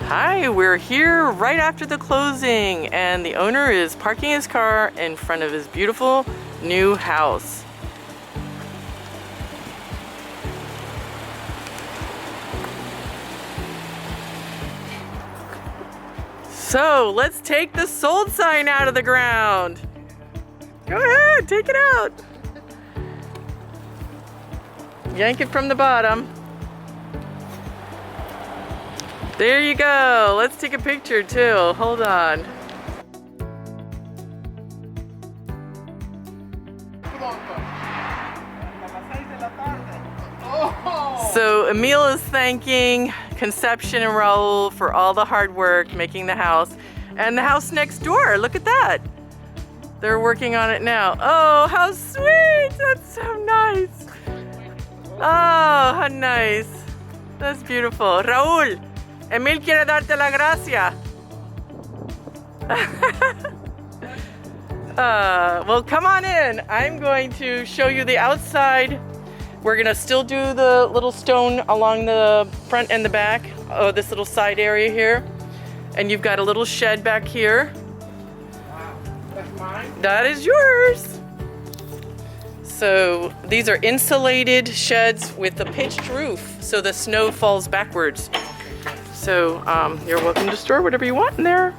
Hi, we're here right after the closing and the owner is parking his car in front of his beautiful new house. So let's take the sold sign out of the ground. Go ahead, take it out. Yank it from the bottom. There you go. Let's take a picture too. Hold on. So Emil is thanking Conception and Raul for all the hard work making the house. And the house next door, look at that. They're working on it now. Oh, how sweet. That's so nice. Oh, how nice. That's beautiful. Raúl, Emil quiere darte la gracia. Well, come on in. I'm going to show you the outside. We're gonna still do the little stone along the front and the back of this little side area here. And you've got a little shed back here. Wow, that's mine? That is yours. So these are insulated sheds with a pitched roof, so the snow falls backwards. Okay, good. So you're welcome to store whatever you want in there.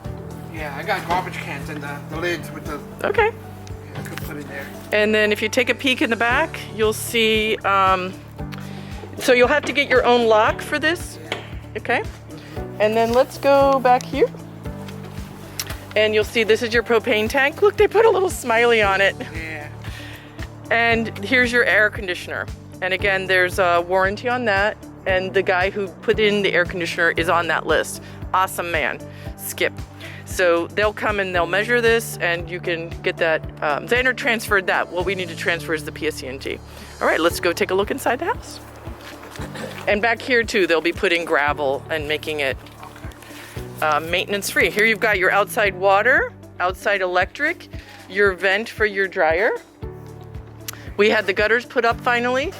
Yeah, I got garbage cans and the lids with the... Okay. Yeah, I could put it there. And then if you take a peek in the back, you'll see, so you'll have to get your own lock for this. Okay. And then let's go back here. And you'll see this is your propane tank. Look, they put a little smiley on it. Yeah. And here's your air conditioner. And again, there's a warranty on that. And the guy who put in the air conditioner is on that list. Awesome man, Skip. So they'll come and they'll measure this and you can get that. Xander transferred that. What we need to transfer is the PSENG. All right, let's go take a look inside the house. And back here too, they'll be putting gravel and making it maintenance free. Here you've got your outside water, outside electric, your vent for your dryer. We had the gutters put up finally.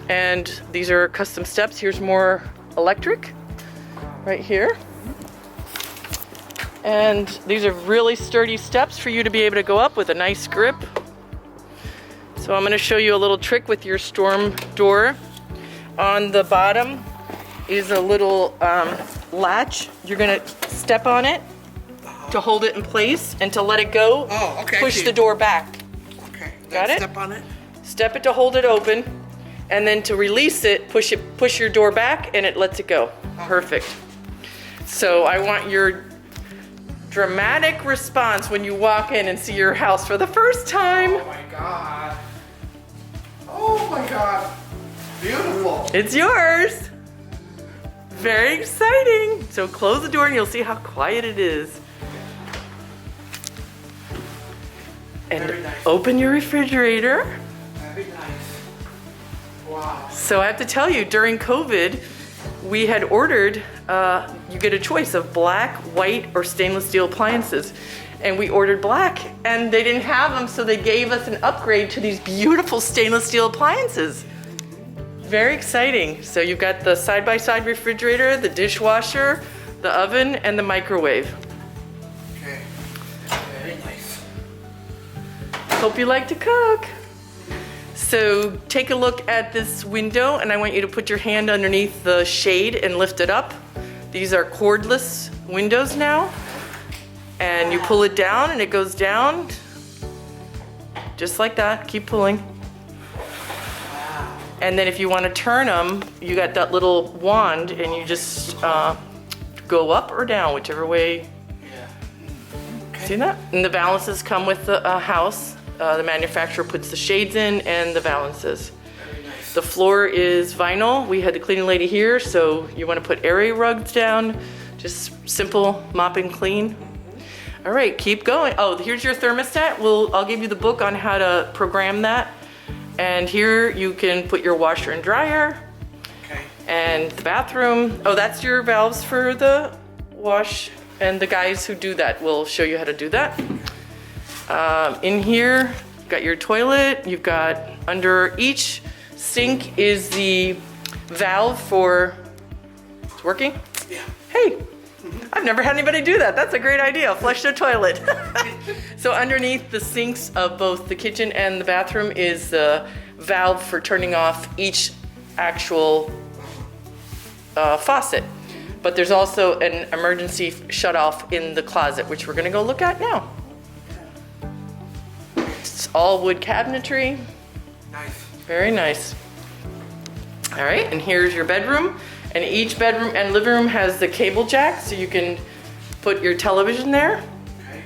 And these are custom steps. Here's more electric right here. And these are really sturdy steps for you to be able to go up with a nice grip. So I'm gonna show you a little trick with your storm door. On the bottom is a little latch. You're gonna step on it to hold it in place, and to let it go, Oh, okay. push the door back. Okay. Got it? Step on it. Step it to hold it open, and then to release it, push your door back, and it lets it go. Perfect. So I want your dramatic response when you walk in and see your house for the first time. Oh my God. Oh my God. Beautiful. It's yours. Very exciting. So close the door and you'll see how quiet it is. And Very nice. open your refrigerator. Very nice. Wow. So I have to tell you, during COVID, we had ordered, you get a choice of black, white, or stainless steel appliances. And we ordered black, and they didn't have them, so they gave us an upgrade to these beautiful stainless steel appliances. Very exciting. So you've got the side-by-side refrigerator, the dishwasher, the oven, and the microwave. Okay. Very nice. Hope you like to cook. So take a look at this window, and I want you to put your hand underneath the shade and lift it up. These are cordless windows now. And you pull it down and it goes down. Just like that, keep pulling. And then if you want to turn them, you got that little wand and you just go up or down, whichever way. Yeah. Okay. See that? And the valances come with the house. The manufacturer puts the shades in and the valances. Very nice. The floor is vinyl. We had the cleaning lady here, so you want to put area rugs down. Just simple mop and clean. All right, keep going. Oh, here's your thermostat. I'll give you the book on how to program that. And here you can put your washer and dryer. Okay. And the bathroom. Oh, that's your valves for the wash. And the guys who do that will show you how to do that. In here, you've got your toilet. You've got under each sink is the valve for, it's working? Yeah. Hey, I've never had anybody do that. That's a great idea. Flush the toilet. So underneath the sinks of both the kitchen and the bathroom is the valve for turning off each actual faucet. But there's also an emergency shutoff in the closet, which we're gonna go look at now. It's all wood cabinetry. Nice. Very nice. All right, and here's your bedroom. And each bedroom and living room has the cable jack, so you can put your television there. Okay.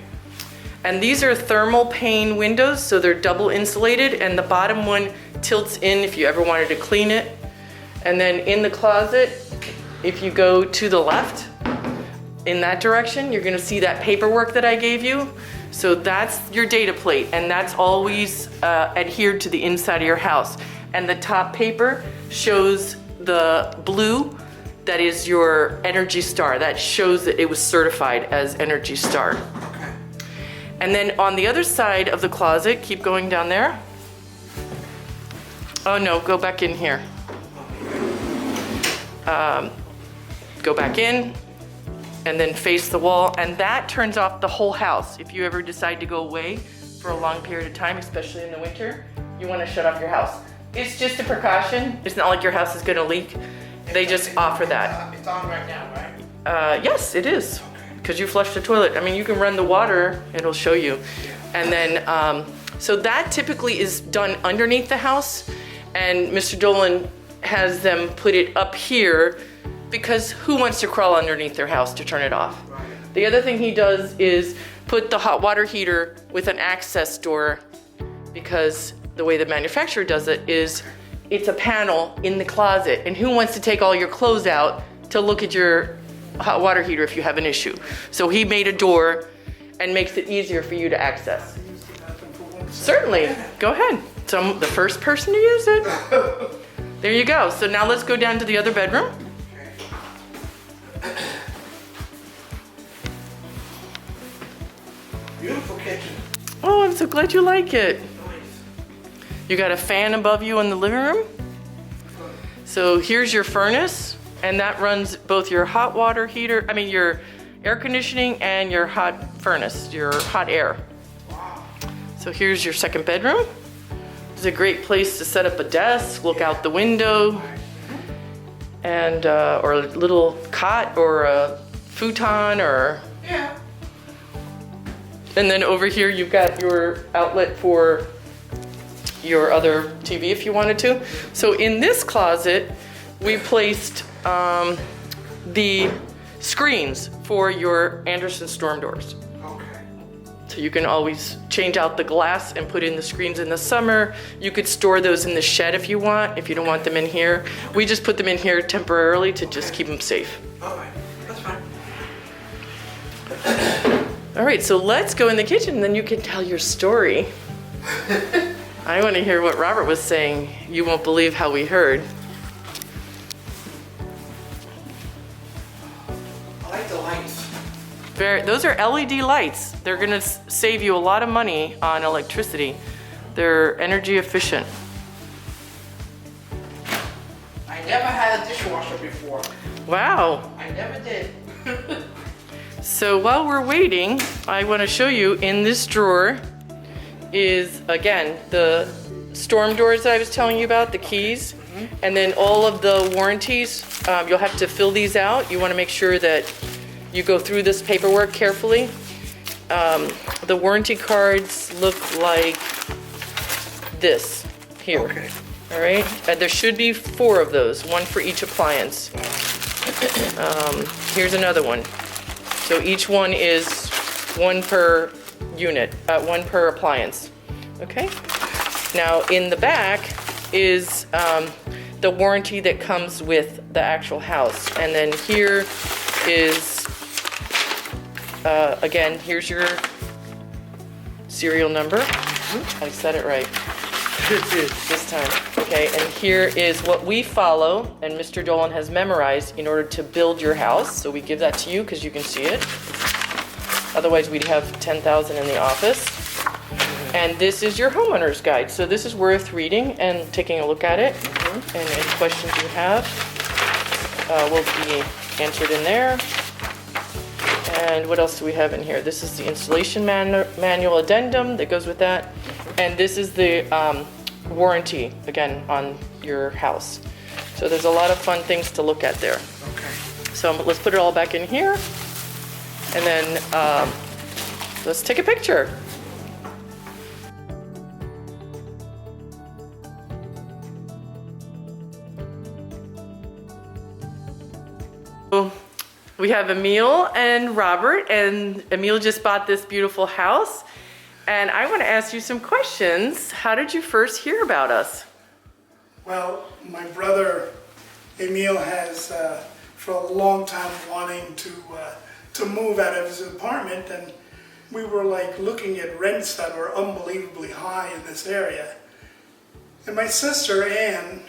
And these are thermal pane windows, so they're double insulated, and the bottom one tilts in if you ever wanted to clean it. And then in the closet, if you go to the left, in that direction, you're gonna see that paperwork that I gave you. So that's your data plate, and that's always adhered to the inside of your house. And the top paper shows the blue, that is your Energy Star. That shows that it was certified as Energy Star. Okay. And then on the other side of the closet, keep going down there. Oh no, go back in here. Go back in and then face the wall, and that turns off the whole house. If you ever decide to go away for a long period of time, especially in the winter, you want to shut off your house. It's just a precaution. It's not like your house is going to leak. They just offer that. It's on right now, right? Yes, it is, because you flushed the toilet. I mean, you can run the water, it'll show you. And then, so that typically is done underneath the house, and Mr. Dolan has them put it up here, because who wants to crawl underneath their house to turn it off? Right. The other thing he does is put the hot water heater with an access door, because the way the manufacturer does it is it's a panel in the closet, and who wants to take all your clothes out to look at your hot water heater if you have an issue? So he made a door and makes it easier for you to access. Certainly, go ahead. So I'm the first person to use it. There you go. So now let's go down to the other bedroom. Beautiful kitchen. Oh, I'm so glad you like it. Nice. You got a fan above you in the living room. So here's your furnace, and that runs both your hot water heater, your air conditioning and your hot furnace, your hot air. Wow. So here's your second bedroom. It's a great place to set up a desk, look out the window, and or a little cot or a futon or. Yeah. And then over here you've got your outlet for your other TV if you wanted to. So in this closet, we placed the screens for your Anderson storm doors. Okay. So you can always change out the glass and put in the screens in the summer. You could store those in the shed if you want, if you don't want them in here. We just put them in here temporarily to just keep them safe. All right. That's fine. All right, so let's go in the kitchen, and then you can tell your story. I want to hear what Robert was saying. You won't believe how we heard. I like the lights. Those are LED lights. They're going to save you a lot of money on electricity. They're energy efficient. I never had a dishwasher before. Wow. I never did. So while we're waiting, I want to show you in this drawer is, again, the storm doors that I was telling you about, the keys, and then all of the warranties. You'll have to fill these out. You want to make sure that you go through this paperwork carefully. The warranty cards look like this here. Okay. All right, there should be 4 of those, one for each appliance. Here's another one. So each one is 1 per unit, 1 per appliance. Okay. Now in the back is the warranty that comes with the actual house, and then here is again, here's your serial number. I said it right this time. Okay, and here is what we follow, and Mr. Dolan has memorized in order to build your house. So we give that to you because you can see it. Otherwise, we'd have 10,000 in the office. And this is your homeowner's guide. So this is worth reading and taking a look at it. And any questions you have will be answered in there. And what else do we have in here? This is the installation manual addendum that goes with that. And this is the warranty, again, on your house. So there's a lot of fun things to look at there. Okay. So let's put it all back in here. And then let's take a picture. We have Emil and Robert, and Emil just bought this beautiful house. And I want to ask you some questions. How did you first hear about us? Well, my brother Emil has for a long time wanting to move out of his apartment, and we were like looking at rents that were unbelievably high in this area. And my sister Ann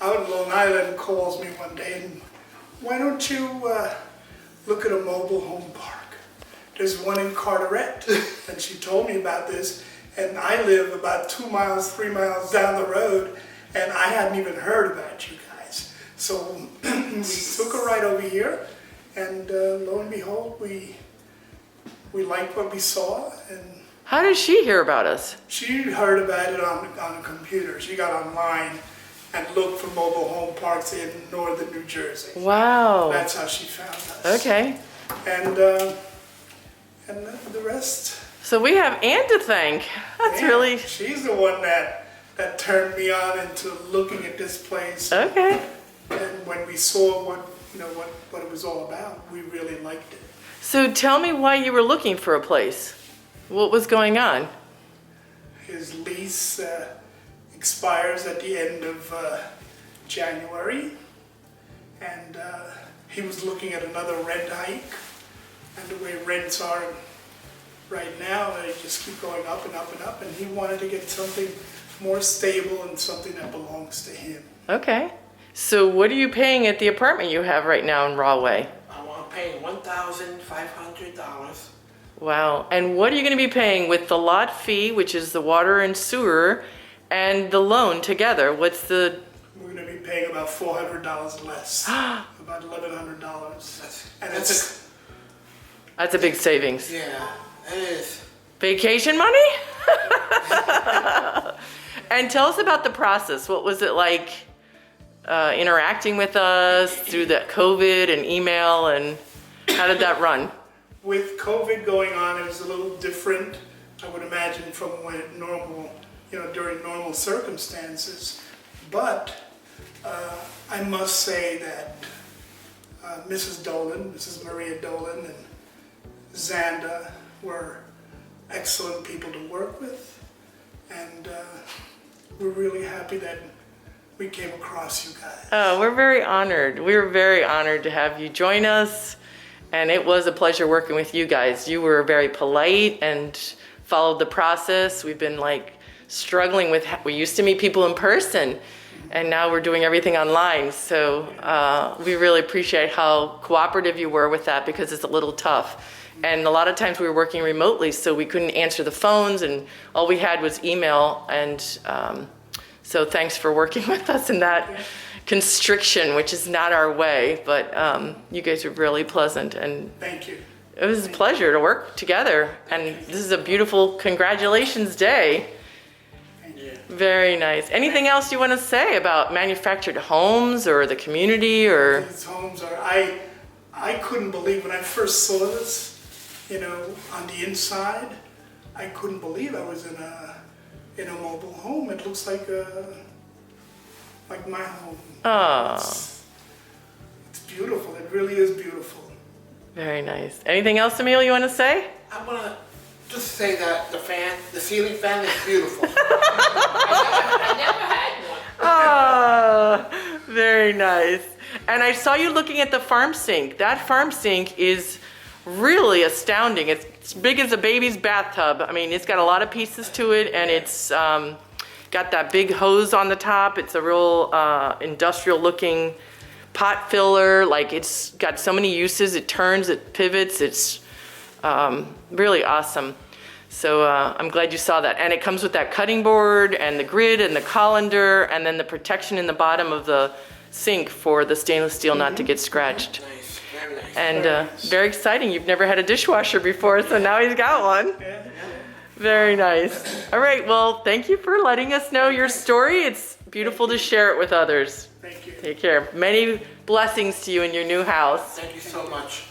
out in Long Island calls me one day and, why don't you look at a mobile home park? There's one in Carteret, and she told me about this, and I live about 2 miles, 3 miles down the road, and I hadn't even heard about you guys. So we took a ride over here, and lo and behold, we liked what we saw. And how did she hear about us? she heard about it on a computer. She got online and looked for mobile home parks in northern New Jersey. Wow. That's how she found us. Okay. And the rest. So we have Ann to thank. That's yeah, really... She's the one that turned me on into looking at this place. Okay. And when we saw what it was all about, we really liked it. So tell me why you were looking for a place. What was going on? His lease expires at the end of January, and he was looking at another rent hike, and the way rents are right now, they just keep going up and up and up, and he wanted to get something more stable and something that belongs to him. Okay. So what are you paying at the apartment you have right now in Rahway? I'm paying $1,500. Wow. And what are you going to be paying with the lot fee, which is the water and sewer, and the loan together? What's the... We're going to be paying about $400 less, about $1,100. That's a big savings. Yeah, it is. Vacation money? And tell us about the process. What was it like interacting with us through the COVID and email, and how did that run? With COVID going on, it was a little different, I would imagine, from when during normal circumstances. But I must say that Mrs. Dolan, Mrs. Maria Dolan, and Xanda were excellent people to work with, and we're really happy that we came across you guys. Oh, we're very honored. We're very honored to have you join us, and it was a pleasure working with you guys. You were very polite and followed the process. We've been struggling with, we used to meet people in person, and now we're doing everything online. So we really appreciate how cooperative you were with that, because it's a little tough. And a lot of times we were working remotely, so we couldn't answer the phones, and all we had was email. And so thanks for working with us in that constriction, which is not our way, but you guys are really pleasant. And thank you. It was a pleasure to work together. And this is a beautiful congratulations day. Thank you. Very nice. Anything else you want to say about manufactured homes or the community, or? These homes are, I couldn't believe when I first saw this, on the inside, I couldn't believe I was in a mobile home. It looks like my home. Oh. It's beautiful. It really is beautiful. Very nice. Anything else, Emil, you want to say? I want to just say that the ceiling fan is beautiful. I never had one. Oh, very nice. And I saw you looking at the farm sink. That farm sink is really astounding. It's as big as a baby's bathtub. I mean, it's got a lot of pieces to it, and it's got that big hose on the top. It's a real industrial looking pot filler. It's got so many uses. It turns, it pivots. It's really awesome. So I'm glad you saw that. And it comes with that cutting board and the grid and the colander, and then the protection in the bottom of the sink for the stainless steel not to get scratched. Nice, very nice. And very exciting. You've never had a dishwasher before, so now he's got one. Yeah. Very nice. All right, well, thank you for letting us know your story. It's beautiful to share it with others. Thank you. Take care. Many blessings to you in your new house. Thank you so much.